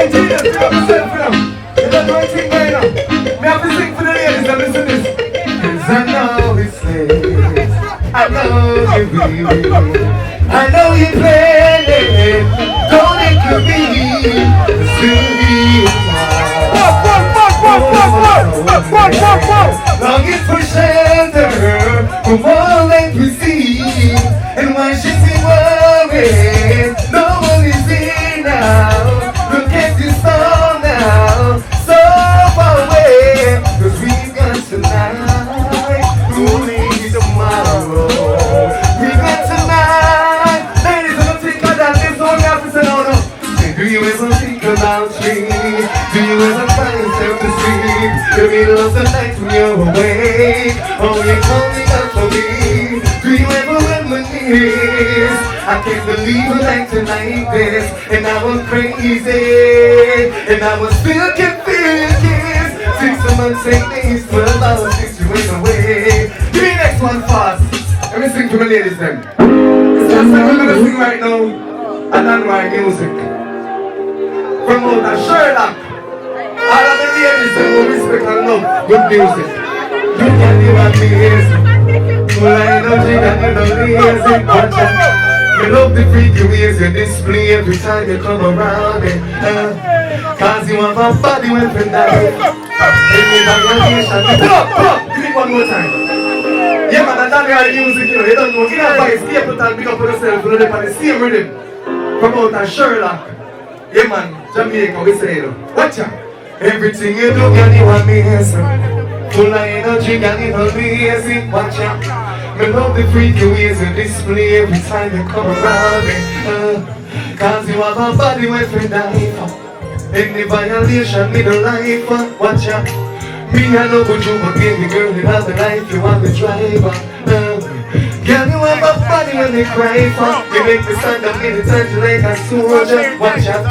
genius, you have to sing for them. You don't do anything right now. Me have to sing for the ladies and listen to this. Yes, I know it's late. I know you will. I know you play it. Don't it could be sweet. Longing for shelter from all that we see. And why should we worry? No one is here now. Look at this song now. So far away. Cause we've got tonight. Who needs tomorrow? We've got tonight. Ladies, I don't think of that. This song you have to say no, no. Do you ever think about me? Do you ever find yourself to sleep? The middle of the night when you're awake. Oh, you're calling out for me. Do you ever reminisce? I can't believe a night tonight this. And I was crazy. And I was still confused. 6 months, 8 days, 12 hours since you went away. Give me the next one fast. Let me sing to my ladies then. It's just like we're gonna sing right now. And on my music. Promote a Sherlock. All of the ladies they will respect and love good music. You can live at me easy. Full of energy and you know lazy. Watch out. You love the freaky ways you display every time you come around it. Cause you have a body weapon that pull up. Give me one more time. Yeah man, that's how the music you know. You don't know. You don't buy a staple and pick up on yourself. You know they're on the same rhythm. Promote a Sherlock. Yeah man, Jamaica, we say it. Watch out. Everything you do, can you amazing? Full of energy, can you amazing? Watch out. Me love the freaky ways you display every time you come around me. Cause you have a body where to die for. Any violation, need a life. Watch out. Me, I know what you but baby girl, you have the life, you have the driver. Girl, you have a body when they cry for. You make me stand up in the time like a soldier. Watch out.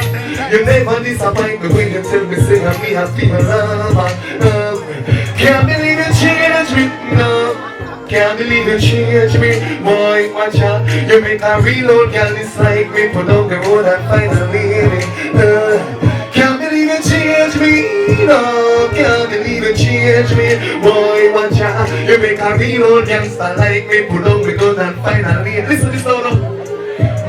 You never disappoint me when you tell me say I'm me a female lover. Can't believe you changed me, no. Can't believe you changed me, boy. Watch out. You make a reload, girl, dislike me. Put down the road and find a lady. Can't believe you changed me, no. Can't believe you changed me, boy. Watch out. You make a reload, gangster like me. Put down the gun and find a lady. Listen to this now.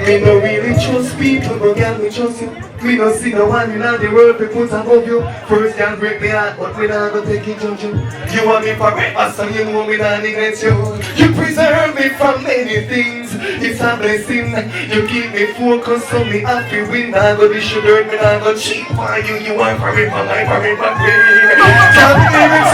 Me no really trust people, but girl, me trust you. Me no see no one in all the world to put above you. First can break me heart, but me not gonna take it judge you. You want me forever, so you know me not neglect you. You preserve me from many things. It's a blessing. You keep me focused, so me happy win. Not gonna sugar, me not gonna cheat on you. You want forever, my forever queen. Can't believe it,